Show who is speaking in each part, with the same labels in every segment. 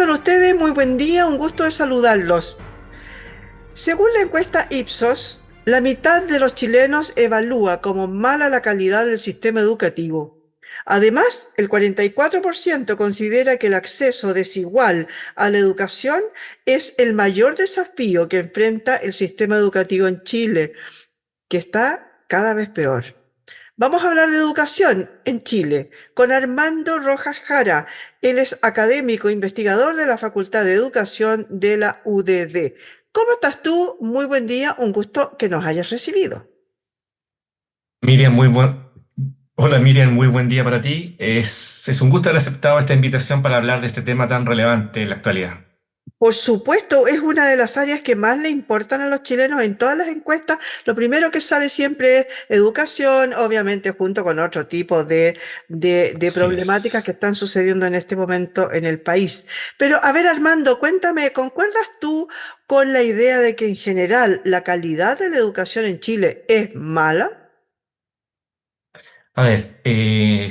Speaker 1: están ustedes? Muy buen día, un gusto de saludarlos. Según la encuesta Ipsos, la mitad de los chilenos evalúa como mala la calidad del sistema educativo. Además, el 44% considera que el acceso desigual a la educación es el mayor desafío que enfrenta el sistema educativo en Chile, que está cada vez peor. Vamos a hablar de educación en Chile con Armando Rojas Jara. Él es académico investigador de la Facultad de Educación de la UDD. ¿Cómo estás tú? Muy buen día, un gusto que nos hayas recibido.
Speaker 2: Miriam, Hola Miriam, muy buen día para ti. Es un gusto haber aceptado esta invitación para hablar de este tema tan relevante en la actualidad.
Speaker 1: Por supuesto, es una de las áreas que más le importan a los chilenos en todas las encuestas. Lo primero que sale siempre es educación, obviamente junto con otro tipo de
Speaker 2: Así
Speaker 1: problemáticas que
Speaker 2: es.
Speaker 1: están sucediendo en este momento en el país. Pero a ver, Armando, cuéntame, ¿concuerdas tú con la idea de que en general la calidad de la educación en Chile es mala?
Speaker 2: A ver,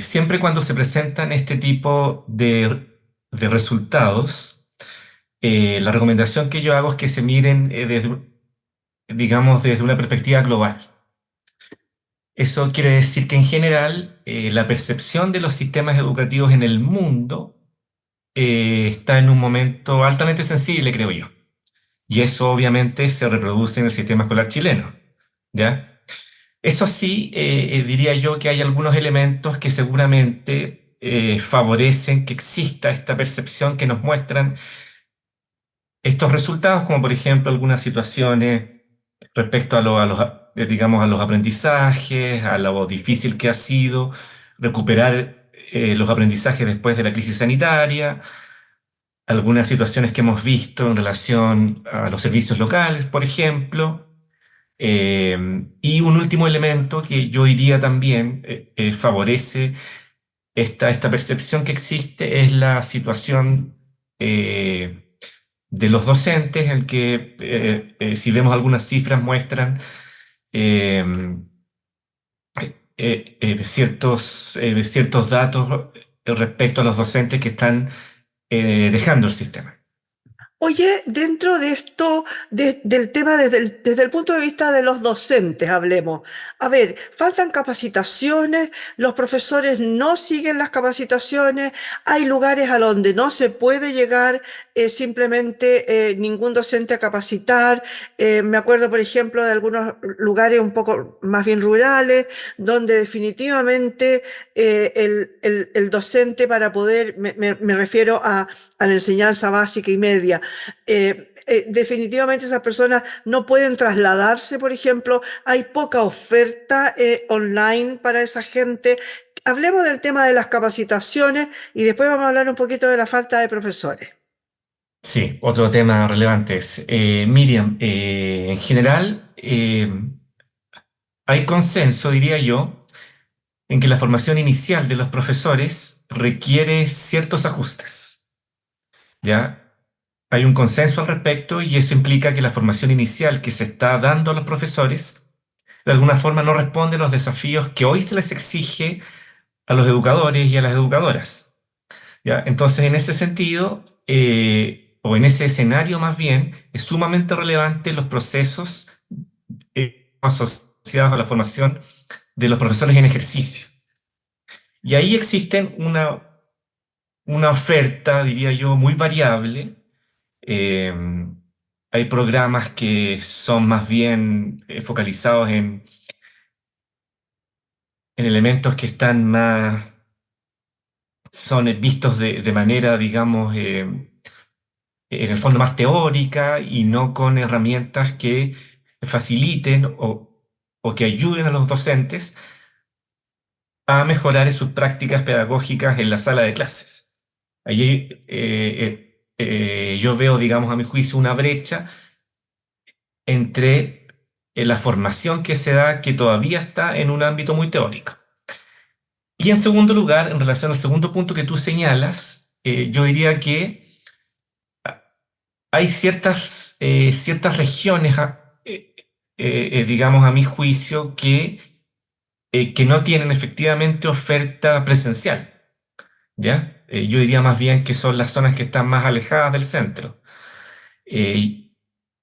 Speaker 2: siempre cuando se presentan este tipo de resultados, la recomendación que yo hago es que se miren digamos, desde una perspectiva global. Eso quiere decir que en general la percepción de los sistemas educativos en el mundo está en un momento altamente sensible, creo yo. Y eso obviamente se reproduce en el sistema escolar chileno, ¿ya? Eso sí, diría yo que hay algunos elementos que seguramente favorecen que exista esta percepción que nos muestran estos resultados, como por ejemplo algunas situaciones respecto digamos, a los aprendizajes, a lo difícil que ha sido recuperar los aprendizajes después de la crisis sanitaria, algunas situaciones que hemos visto en relación a los servicios locales, por ejemplo. Y un último elemento que yo diría también favorece esta percepción que existe es la situación de los docentes, en que si vemos algunas cifras muestran eh, ciertos datos respecto a los docentes que están dejando el sistema.
Speaker 1: Oye, dentro de esto, del tema desde el punto de vista de los docentes, hablemos. A ver, faltan capacitaciones, los profesores no siguen las capacitaciones, hay lugares a donde no se puede llegar simplemente ningún docente a capacitar. Me acuerdo, por ejemplo, de algunos lugares un poco más bien rurales, donde definitivamente el docente para poder, me refiero a la enseñanza básica y media, definitivamente esas personas no pueden trasladarse, por ejemplo, hay poca oferta online para esa gente. Hablemos del tema de las capacitaciones y después vamos a hablar un poquito de la falta de profesores.
Speaker 2: Sí, otro tema relevante es, Miriam, en general hay consenso, diría yo, en que la formación inicial de los profesores requiere ciertos ajustes, ¿ya? Hay un consenso al respecto y eso implica que la formación inicial que se está dando a los profesores de alguna forma no responde a los desafíos que hoy se les exige a los educadores y a las educadoras, ¿ya? Entonces, en ese sentido, o en ese escenario más bien, es sumamente relevante los procesos asociados a la formación de los profesores en ejercicio. Y ahí existen una oferta, diría yo, muy variable. Eh, Hay programas que son más bien focalizados en elementos que están más, son vistos de manera, digamos, en el fondo más teórica y no con herramientas que faciliten o que ayuden a los docentes a mejorar en sus prácticas pedagógicas en la sala de clases. Allí yo veo, digamos, a mi juicio, una brecha entre la formación que se da, que todavía está en un ámbito muy teórico. Y en segundo lugar, en relación al segundo punto que tú señalas, yo diría que hay ciertas regiones, digamos, a mi juicio, que no tienen efectivamente oferta presencial, ¿ya? Yo diría más bien que son las zonas que están más alejadas del centro. Eh,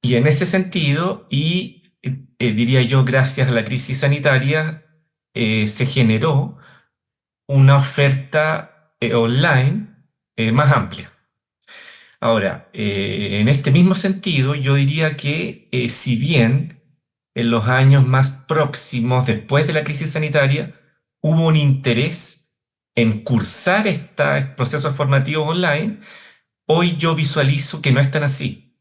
Speaker 2: y en ese sentido, diría yo, gracias a la crisis sanitaria, se generó una oferta online más amplia. Ahora, en este mismo sentido, yo diría que si bien en los años más próximos, después de la crisis sanitaria, hubo un interés en cursar estos procesos formativos online, hoy yo visualizo que no es tan así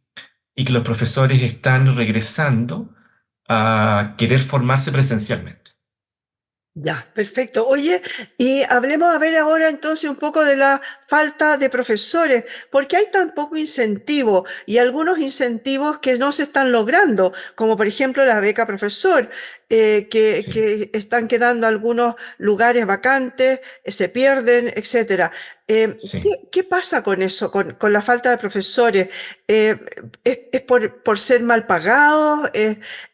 Speaker 2: y que los profesores están regresando a querer formarse presencialmente.
Speaker 1: Ya, perfecto. Oye, y hablemos a ver ahora entonces un poco de la falta de profesores, porque hay tan poco incentivo y algunos incentivos que no se están logrando, como por ejemplo la beca profesor,
Speaker 2: Sí,
Speaker 1: que están quedando algunos lugares vacantes, se pierden, etcétera.
Speaker 2: sí.
Speaker 1: ¿Qué pasa con eso, con la falta de profesores? Eh, es por ser mal pagados?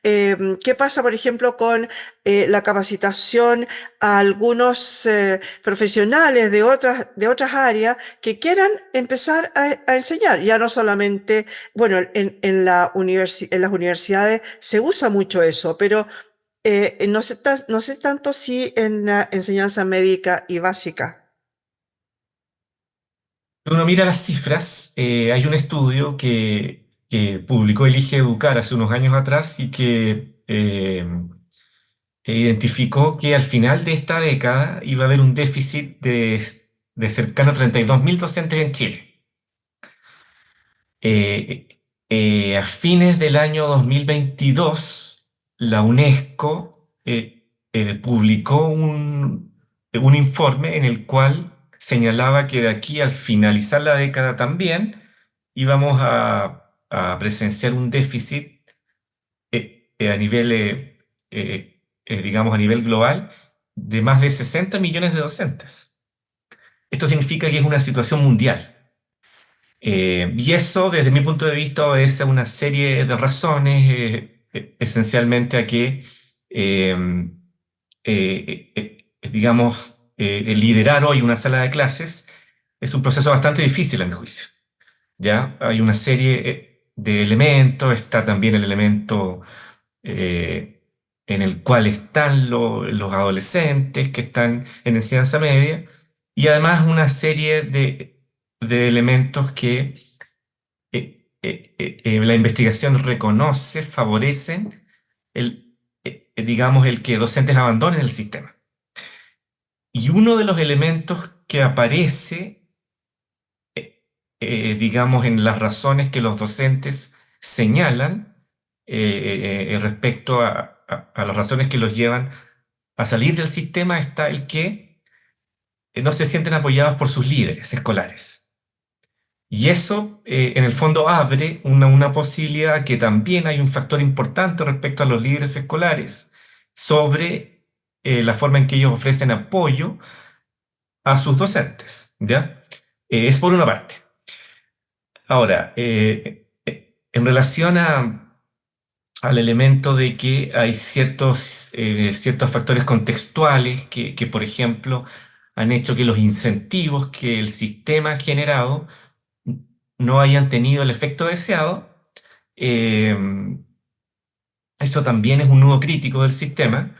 Speaker 1: ¿Qué pasa, por ejemplo, con la capacitación a algunos profesionales de otras áreas que quieran empezar a enseñar? Ya no solamente, bueno, en las universidades se usa mucho eso, pero no sé tanto si en la enseñanza médica y básica.
Speaker 2: Uno mira las cifras, hay un estudio que publicó Elige Educar hace unos años atrás y que identificó que al final de esta década iba a haber un déficit de cercano a 32.000 docentes en Chile. A fines del año 2022, la UNESCO publicó un informe en el cual señalaba que de aquí al finalizar la década también íbamos a presenciar un déficit a nivel, digamos, a nivel global de más de 60 millones de docentes. Esto significa que es una situación mundial. Y eso, desde mi punto de vista, obedece a una serie de razones, esencialmente a que, eh, digamos, el liderar hoy una sala de clases es un proceso bastante difícil, a mi juicio. ¿Ya? Hay una serie de elementos, está también el elemento eh, en el cual están los adolescentes que están en enseñanza media, y además una serie de elementos que la investigación reconoce, favorecen digamos, el que docentes abandonen el sistema. Y uno de los elementos que aparece, digamos, en las razones que los docentes señalan respecto a las razones que los llevan a salir del sistema, está el que no se sienten apoyados por sus líderes escolares. Y eso, en el fondo, abre una posibilidad que también hay un factor importante respecto a los líderes escolares sobre la forma en que ellos ofrecen apoyo a sus docentes, ¿ya? Es por una parte. Ahora, en relación al elemento de que hay ciertos factores contextuales que, por ejemplo, han hecho que los incentivos que el sistema ha generado no hayan tenido el efecto deseado. eh, Eso también es un nudo crítico del sistema.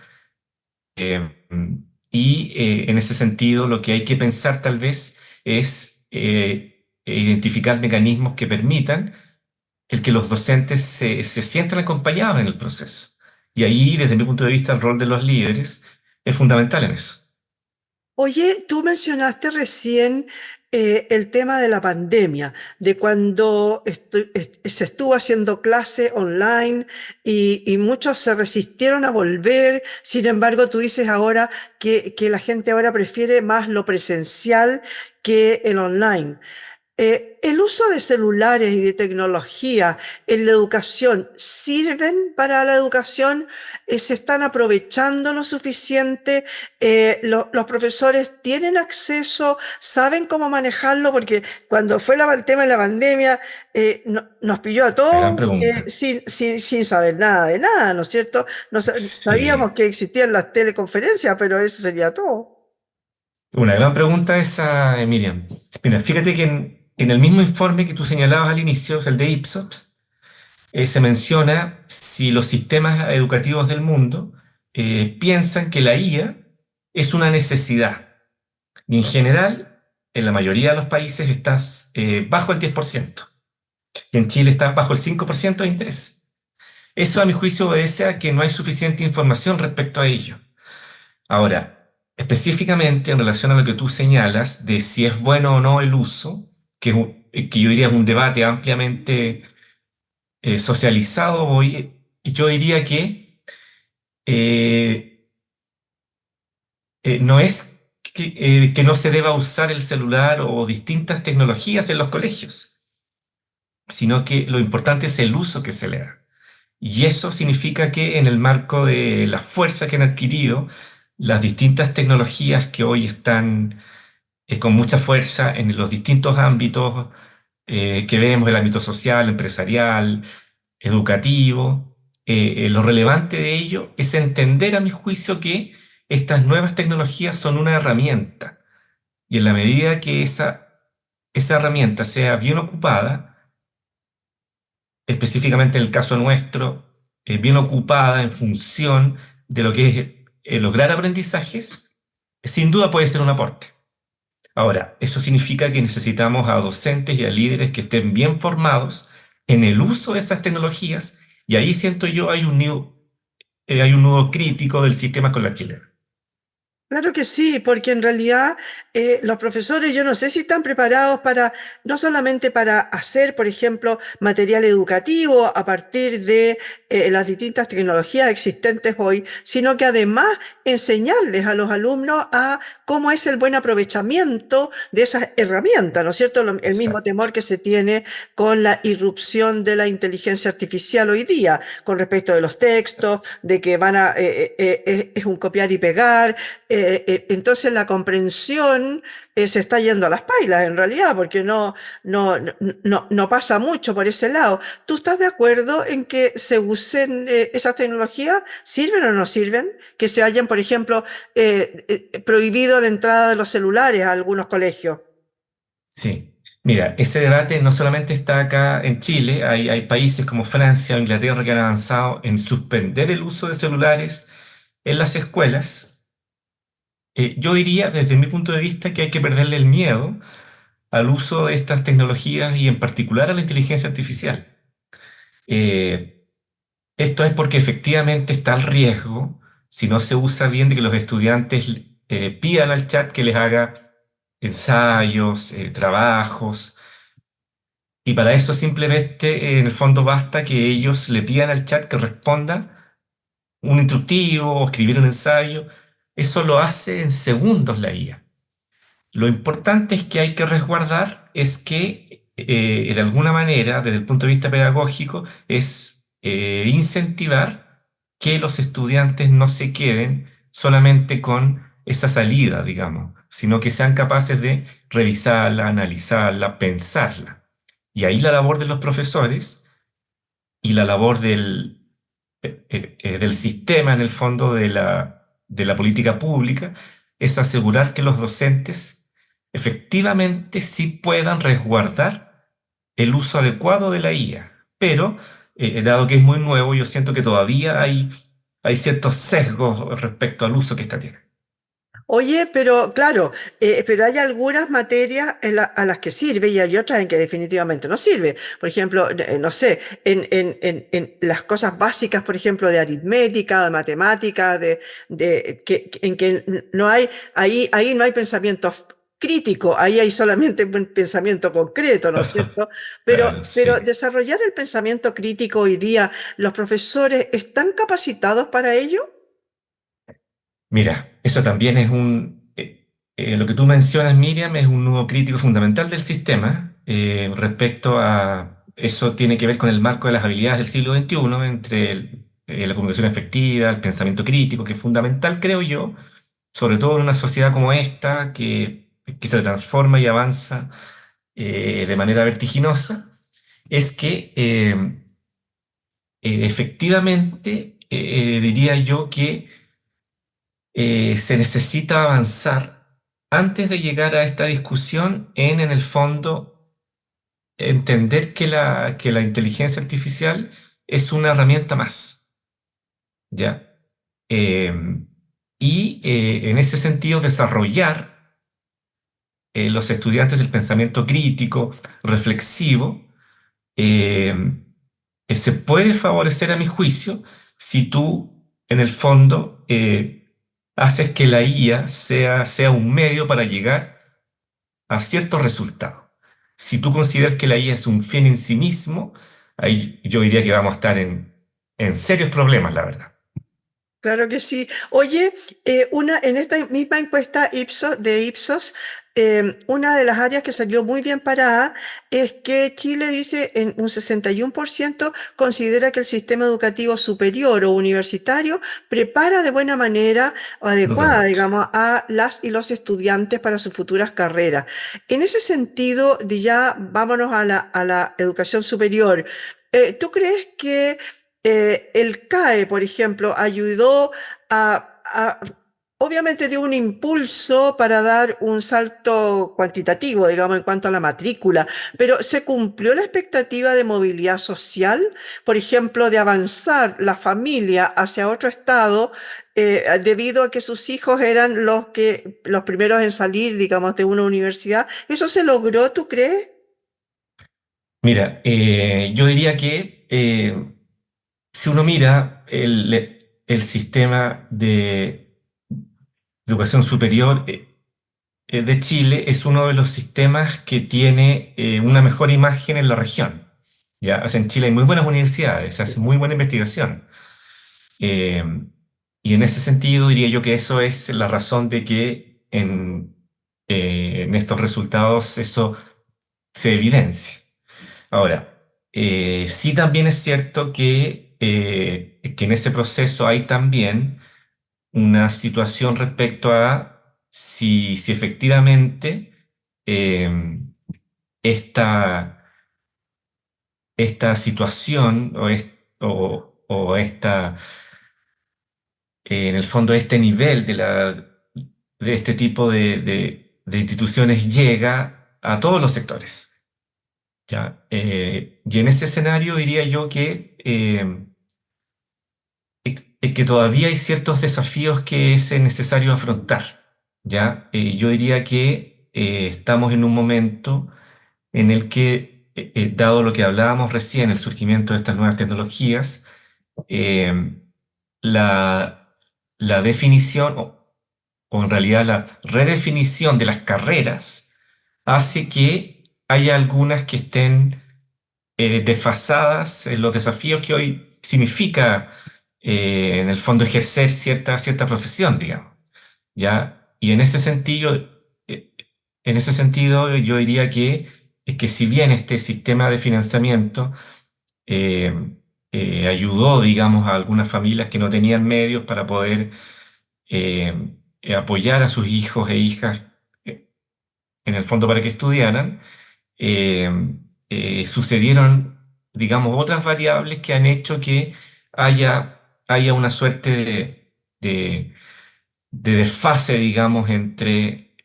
Speaker 2: eh, en ese sentido, lo que hay que pensar tal vez es identificar mecanismos que permitan el que los docentes se sientan acompañados en el proceso. Y ahí, desde mi punto de vista, el rol de los líderes es fundamental en eso.
Speaker 1: Oye, tú mencionaste recién el tema de la pandemia, de cuando se estuvo haciendo clase online y muchos se resistieron a volver. Sin embargo, tú dices ahora que la gente ahora prefiere más lo presencial que el online. ¿El uso de celulares y de tecnología en la educación sirven para la educación? ¿Se están aprovechando lo suficiente? ¿Los profesores tienen acceso? ¿Saben cómo manejarlo? Porque cuando fue el tema de la pandemia, nos pilló a
Speaker 2: La gran
Speaker 1: todos
Speaker 2: pregunta.
Speaker 1: sin saber nada de nada, ¿no es cierto?
Speaker 2: Sí.
Speaker 1: Sabíamos que existían las teleconferencias, pero eso sería todo.
Speaker 2: Una gran pregunta esa, Miriam. Mira, fíjate que en el mismo informe que tú señalabas al inicio, el de Ipsos, se menciona si los sistemas educativos del mundo piensan que la IA es una necesidad. Y en general, en la mayoría de los países está bajo el 10%. Y en Chile está bajo el 5% de interés. Eso, a mi juicio, obedece a que no hay suficiente información respecto a ello. Ahora, específicamente en relación a lo que tú señalas de si es bueno o no el uso, que yo diría es un debate ampliamente socializado hoy, yo diría que eh, no es que no se deba usar el celular o distintas tecnologías en los colegios, sino que lo importante es el uso que se le da. Y eso significa que en el marco de la fuerza que han adquirido las distintas tecnologías que hoy están con mucha fuerza en los distintos ámbitos que vemos, el ámbito social, empresarial, educativo, lo relevante de ello es entender, a mi juicio, que estas nuevas tecnologías son una herramienta. Y en la medida que esa herramienta sea bien ocupada, específicamente en el caso nuestro, bien ocupada en función de lo que es lograr aprendizajes, sin duda puede ser un aporte. Ahora, eso significa que necesitamos a docentes y a líderes que estén bien formados en el uso de esas tecnologías, y ahí siento yo hay un nudo crítico del sistema con la chilena.
Speaker 1: Claro que sí, porque en realidad los profesores yo no sé si están preparados para, no solamente para hacer, por ejemplo, material educativo a partir de las distintas tecnologías existentes hoy, sino que además enseñarles a los alumnos a cómo es el buen aprovechamiento de esas herramientas, ¿no es cierto? El mismo
Speaker 2: Exacto.
Speaker 1: temor que se tiene con la irrupción de la inteligencia artificial hoy día, con respecto de los textos, de que es un copiar y pegar, entonces la comprensión se está yendo a las pailas en realidad, porque no pasa mucho por ese lado. ¿Tú estás de acuerdo en que se usen esas tecnologías? ¿Sirven o no sirven? Que se hayan, por ejemplo, prohibido la entrada de los celulares a algunos colegios.
Speaker 2: Sí. Mira, ese debate no solamente está acá en Chile, hay países como Francia o Inglaterra que han avanzado en suspender el uso de celulares en las escuelas. Yo diría, desde mi punto de vista, que hay que perderle el miedo al uso de estas tecnologías y en particular a la inteligencia artificial. Eh, Esto es porque efectivamente está el riesgo, si no se usa bien, de que los estudiantes pidan al chat que les haga ensayos, trabajos, y para eso simplemente en el fondo basta que ellos le pidan al chat que responda un instructivo o escribir un ensayo. Eso lo hace en segundos la IA. Lo importante es que hay que resguardar es que de alguna manera, desde el punto de vista pedagógico, es incentivar que los estudiantes no se queden solamente con esa salida, digamos, sino que sean capaces de revisarla, analizarla, pensarla. Y ahí la labor de los profesores y la labor del sistema, en el fondo, de la política pública, es asegurar que los docentes efectivamente sí puedan resguardar el uso adecuado de la IA. Pero, dado que es muy nuevo, yo siento que todavía hay ciertos sesgos respecto al uso que ésta tiene.
Speaker 1: Oye, pero claro, pero hay algunas materias a las que sirve y hay otras en que definitivamente no sirve. Por ejemplo, no sé, en las cosas básicas, por ejemplo, de aritmética, de matemática, en que no hay, ahí no hay pensamiento crítico, ahí hay solamente un pensamiento concreto, ¿no es cierto?
Speaker 2: Claro,
Speaker 1: Pero
Speaker 2: sí.
Speaker 1: desarrollar el pensamiento crítico hoy día, ¿los profesores están capacitados para ello?
Speaker 2: Mira, eso también lo que tú mencionas, Miriam, es un nudo crítico fundamental del sistema. Respecto a eso tiene que ver con el marco de las habilidades del siglo XXI, entre la comunicación efectiva, el pensamiento crítico, que es fundamental, creo yo, sobre todo en una sociedad como esta, que se transforma y avanza de manera vertiginosa, es que efectivamente diría yo que se necesita avanzar antes de llegar a esta discusión en el fondo, entender que la inteligencia artificial es una herramienta más, ¿ya? Eh, en ese sentido, desarrollar los estudiantes el pensamiento crítico, reflexivo, eh, se puede favorecer a mi juicio si tú, en el fondo, haces que la IA sea un medio para llegar a ciertos resultados. Si tú consideras que la IA es un fin en sí mismo, ahí yo diría que vamos a estar en serios problemas, la verdad.
Speaker 1: Claro que sí. Oye, en esta misma encuesta de Ipsos, una de las áreas que salió muy bien parada es que Chile dice en un 61% considera que el sistema educativo superior o universitario prepara de buena manera o adecuada,
Speaker 2: Totalmente.
Speaker 1: digamos, a las y los estudiantes para sus futuras carreras. En ese sentido, ya vámonos a la educación superior. ¿Tú crees que el CAE, por ejemplo, ayudó obviamente dio un impulso para dar un salto cuantitativo, digamos, en cuanto a la matrícula, pero ¿se cumplió la expectativa de movilidad social? Por ejemplo, de avanzar la familia hacia otro estado, debido a que sus hijos eran los primeros en salir, digamos, de una universidad. ¿Eso se logró, tú crees?
Speaker 2: Mira, yo diría que si uno mira el sistema de educación superior de Chile, es uno de los sistemas que tiene una mejor imagen en la región. ¿Ya? O sea, en Chile hay muy buenas universidades, se hace muy buena investigación. Eh, y en ese sentido diría yo que eso es la razón de que en estos resultados eso se evidencia. Ahora, sí también es cierto que en ese proceso hay también una situación respecto a si efectivamente eh, esta, esta situación o esta, en el fondo, este nivel de este tipo de instituciones llega a todos los sectores. ¿Ya? Y en ese escenario diría yo que todavía hay ciertos desafíos que es necesario afrontar. ¿Ya? Yo diría que estamos en un momento en el que, dado lo que hablábamos recién, el surgimiento de estas nuevas tecnologías, eh, la, la definición o en realidad la redefinición de las carreras hace que haya algunas que estén desfasadas en los desafíos que hoy significa en el fondo ejercer cierta profesión, digamos, ¿ya? Y eh, en ese sentido yo diría que si bien este sistema de financiamiento eh, ayudó, digamos, a algunas familias que no tenían medios para poder apoyar a sus hijos e hijas eh, en el fondo para que estudiaran, eh, sucedieron, digamos, otras variables que han hecho que haya una suerte de, de desfase, digamos, entre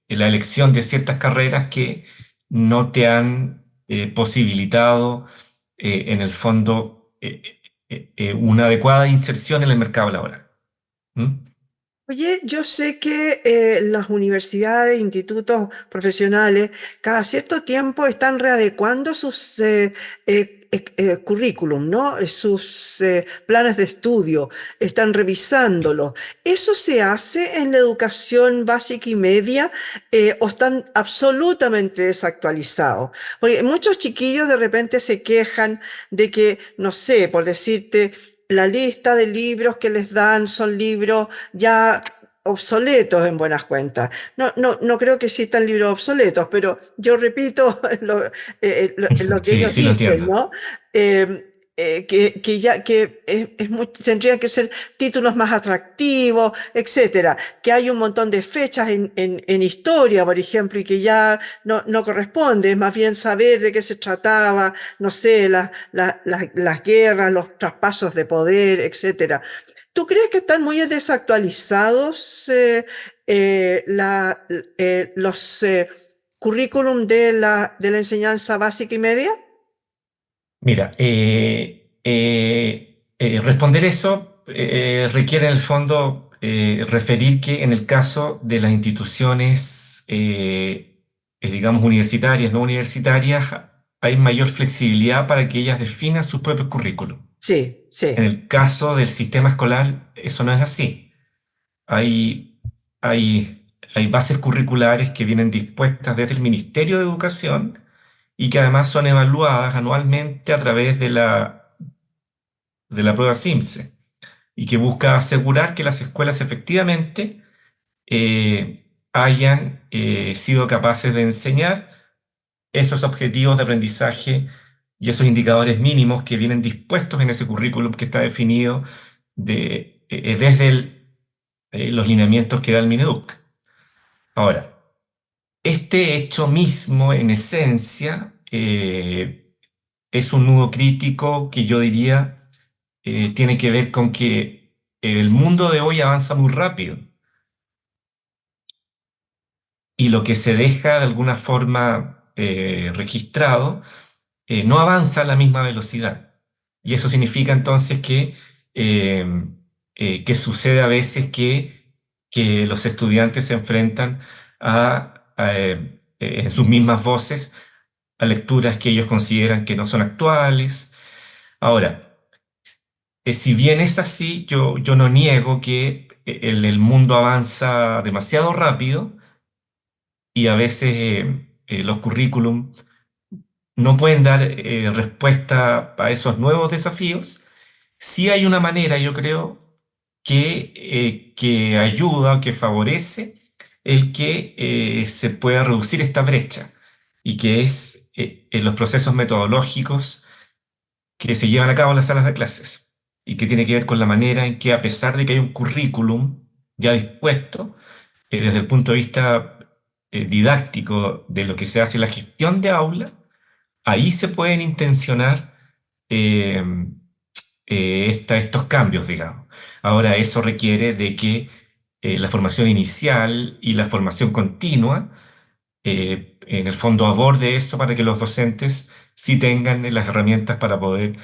Speaker 2: la elección de ciertas carreras que no te han posibilitado, en el fondo, una adecuada inserción en el mercado laboral. ¿Mm?
Speaker 1: Oye, yo sé que las universidades, institutos profesionales, cada cierto tiempo están readecuando sus currículum, ¿no? Sus planes de estudio, están revisándolos. ¿Eso se hace en la educación básica y media o están absolutamente desactualizados? Porque muchos chiquillos de repente se quejan de que, no sé, por decirte, la lista de libros que les dan son libros ya obsoletos en buenas cuentas. No creo que existan libros obsoletos, pero yo repito lo que
Speaker 2: Sí,
Speaker 1: ellos
Speaker 2: sí lo
Speaker 1: dicen,
Speaker 2: entiendo.
Speaker 1: ¿no? Que ya que tendrían que ser títulos más atractivos, etcétera, que hay un montón de fechas en historia, por ejemplo, y que ya no corresponde, es más bien saber de qué se trataba, no sé, las guerras, los traspasos de poder, etcétera. ¿Tú crees que están muy desactualizados los currículum de la enseñanza básica y media?
Speaker 2: Mira, responder eso requiere en el fondo referir que en el caso de las instituciones, digamos, universitarias, no universitarias, hay mayor flexibilidad para que ellas definan sus propios currículos.
Speaker 1: Sí,
Speaker 2: En
Speaker 1: sí,
Speaker 2: el caso del sistema escolar, eso no es así. Hay, hay bases curriculares que vienen dispuestas desde el Ministerio de Educación y que además son evaluadas anualmente a través de la prueba SIMSE y que busca asegurar que las escuelas efectivamente hayan sido capaces de enseñar esos objetivos de aprendizaje y esos indicadores mínimos que vienen dispuestos en ese currículum que está definido desde los lineamientos que da el Mineduc. Ahora, este hecho mismo, en esencia, es un nudo crítico que yo diría tiene que ver con que el mundo de hoy avanza muy rápido y lo que se deja de alguna forma registrado no avanza a la misma velocidad. Y eso significa entonces eh, que sucede a veces que los estudiantes se enfrentan en sus mismas voces a lecturas que ellos consideran que no son actuales. Ahora, si bien es así, yo no niego que el mundo avanza demasiado rápido y a veces los currículum no pueden dar respuesta a esos nuevos desafíos. Sí hay una manera, yo creo, que ayuda, que favorece el que se pueda reducir esta brecha y que es en los procesos metodológicos que se llevan a cabo en las salas de clases y que tiene que ver con la manera en que, a pesar de que hay un currículum ya dispuesto, desde el punto de vista didáctico de lo que se hace en la gestión de aula, ahí se pueden intencionar eh, estos cambios, digamos. Ahora, eso requiere de que la formación inicial y la formación continua, en el fondo, aborde eso para que los docentes sí tengan las herramientas para poder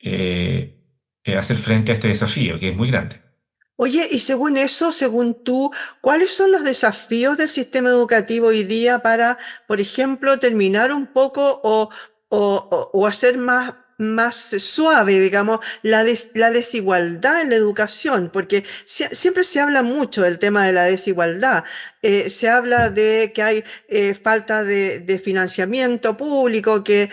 Speaker 2: eh, hacer frente a este desafío, que es muy grande.
Speaker 1: Oye, y según eso, según tú, ¿cuáles son los desafíos del sistema educativo hoy día para, por ejemplo, terminar un poco o hacer más suave, digamos, la desigualdad en la educación? Porque siempre se habla mucho del tema de la desigualdad. Se habla de que hay falta de financiamiento público, que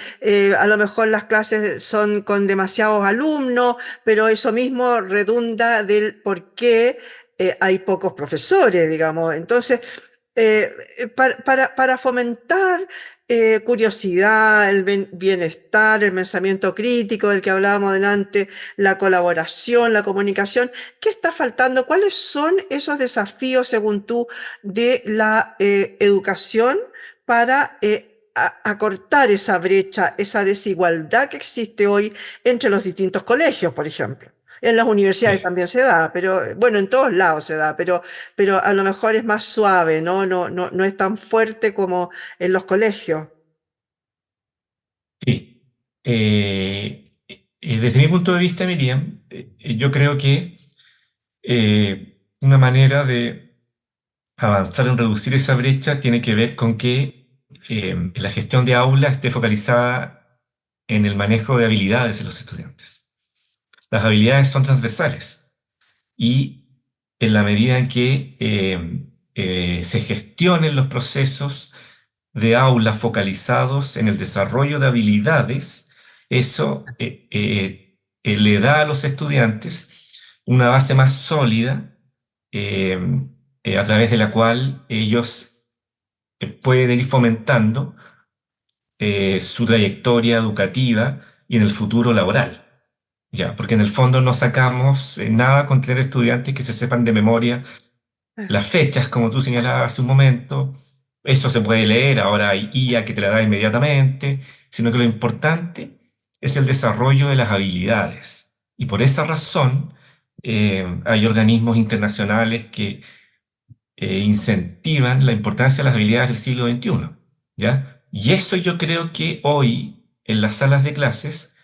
Speaker 1: a lo mejor las clases son con demasiados alumnos, pero eso mismo redunda del por qué hay pocos profesores, digamos. Entonces, para fomentar curiosidad, el bienestar, el pensamiento crítico del que hablábamos delante, la colaboración, la comunicación, ¿qué está faltando? ¿Cuáles son esos desafíos, según tú, de la educación para acortar esa brecha, esa desigualdad que existe hoy entre los distintos colegios, por ejemplo? En las universidades
Speaker 2: Sí,
Speaker 1: también se da, pero bueno, en todos lados se da, pero a lo mejor es más suave, ¿no? No es tan fuerte como en los colegios.
Speaker 2: sí. Desde mi punto de vista, Miriam, yo creo que una manera de avanzar en reducir esa brecha tiene que ver con que la gestión de aula esté focalizada en el manejo de habilidades de los estudiantes. Las habilidades son transversales y en la medida en que se gestionen los procesos de aula focalizados en el desarrollo de habilidades, eso le da a los estudiantes una base más sólida eh, a través de la cual ellos pueden ir fomentando su trayectoria educativa y en el futuro laboral. Ya, porque en el fondo no sacamos nada con tener estudiantes que se sepan de memoria las fechas, como tú señalabas hace un momento. Eso se puede leer, ahora hay IA que te la da inmediatamente, sino que lo importante es el desarrollo de las habilidades. Y por esa razón hay organismos internacionales incentivan la importancia de las habilidades del siglo XXI, ¿ya? Y eso yo creo que hoy en las salas de clases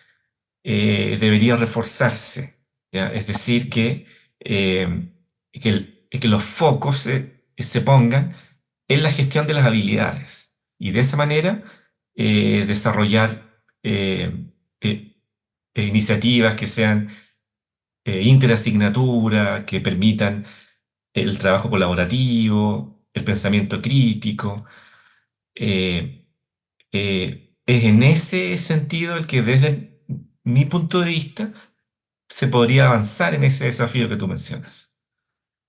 Speaker 2: debería reforzarse, ¿ya? Es decir, que los focos se pongan en la gestión de las habilidades y de esa manera desarrollar eh, iniciativas que sean interasignatura, que permitan el trabajo colaborativo, el pensamiento crítico. eh, es en ese sentido el que desde mi punto de vista se podría avanzar en ese desafío que tú mencionas.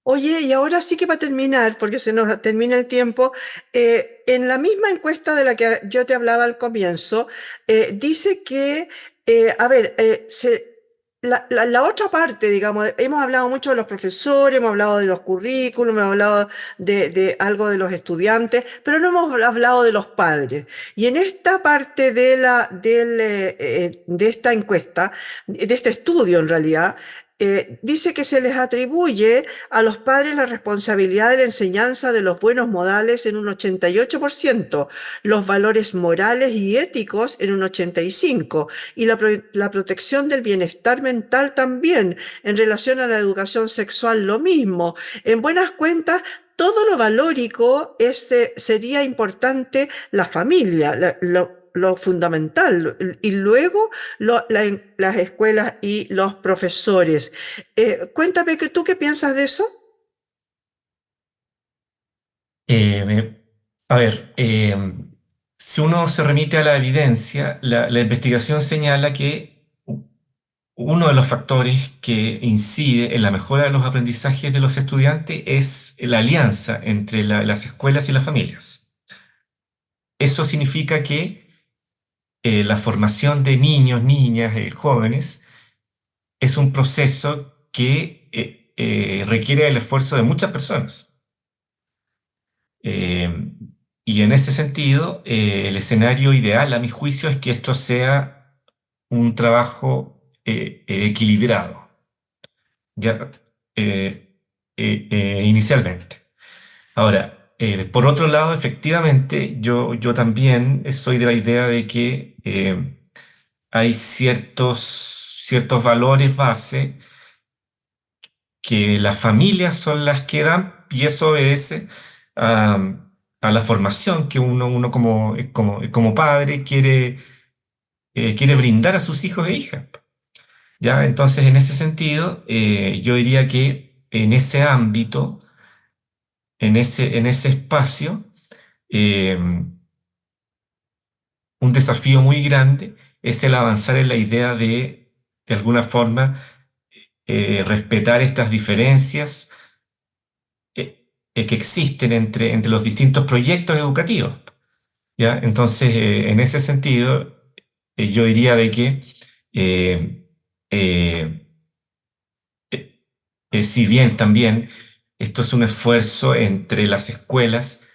Speaker 1: Oye, y ahora sí que para terminar, porque se nos termina el tiempo, en la misma encuesta de la que yo te hablaba al comienzo, dice que, a ver, la otra parte, digamos, hemos hablado mucho de los profesores, hemos hablado de los currículums, hemos hablado de algo de los estudiantes, pero no hemos hablado de los padres. Y en esta parte de esta encuesta, de este estudio en realidad, dice que se les atribuye a los padres la responsabilidad de la enseñanza de los buenos modales en un 88%, los valores morales y éticos en un 85%, y la protección del bienestar mental también, en relación a la educación sexual lo mismo. En buenas cuentas, todo lo valórico sería importante la familia, lo fundamental, y luego las escuelas y los profesores. Cuéntame, ¿tú qué piensas de eso?
Speaker 2: Eh, me- a ver, si uno se remite a la evidencia, la investigación señala que uno de los factores que incide en la mejora de los aprendizajes de los estudiantes es la alianza entre las escuelas y las familias. Eso significa que la formación de niños, niñas, jóvenes es un proceso que requiere el esfuerzo de muchas personas. Eh, y en ese sentido, el escenario ideal, a mi juicio, es que esto sea un trabajo equilibrado, ya, inicialmente. Ahora, por otro lado, efectivamente, yo también soy de la idea de que hay ciertos valores base que las familias son las que dan y eso obedece a la formación que uno como padre quiere brindar a sus hijos e hijas. ¿Ya? Entonces, en ese sentido, yo diría que en ese ámbito, en ese espacio, eh, un desafío muy grande es el avanzar en la idea de alguna forma, respetar estas diferencias que existen entre los distintos proyectos educativos. ¿Ya? Entonces, en ese sentido, yo diría de que eh, eh, si bien también esto es un esfuerzo entre las escuelas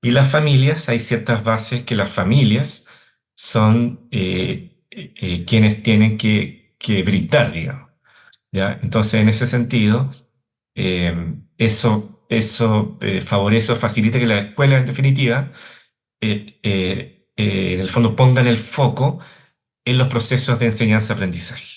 Speaker 2: y las familias, hay ciertas bases que las familias son quienes tienen que brindar, digamos. ¿Ya? Entonces, en ese sentido, eso favorece o facilita que las escuelas, en definitiva, en el fondo pongan el foco en los procesos de enseñanza-aprendizaje.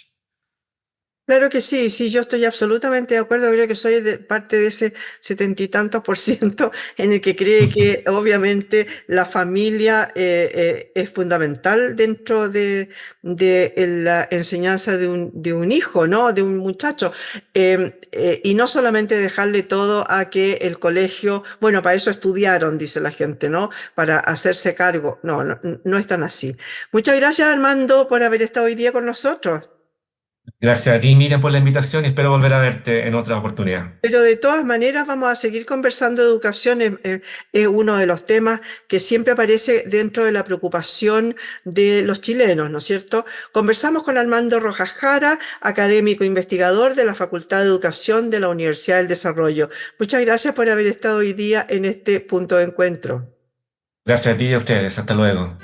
Speaker 1: Claro que sí, sí, yo estoy absolutamente de acuerdo, creo que soy parte de ese 70 y tantos % en el que cree que obviamente la familia es fundamental dentro de la enseñanza de un hijo, ¿no? De un muchacho. Y no solamente dejarle todo a que el colegio, bueno, para eso estudiaron, dice la gente, ¿no? Para hacerse cargo. No, no, no es tan así. Muchas gracias, Armando, por haber estado hoy día con nosotros.
Speaker 2: Gracias a ti, Miriam, por la invitación y espero volver a verte en otra oportunidad.
Speaker 1: Pero de todas maneras vamos a seguir conversando de educación. Es uno de los temas que siempre aparece dentro de la preocupación de los chilenos, ¿no es cierto? Conversamos con Armando Rojas Jara, académico investigador de la Facultad de Educación de la Universidad del Desarrollo. Muchas gracias por haber estado hoy día en este punto de encuentro.
Speaker 2: Gracias a ti y a ustedes. Hasta luego.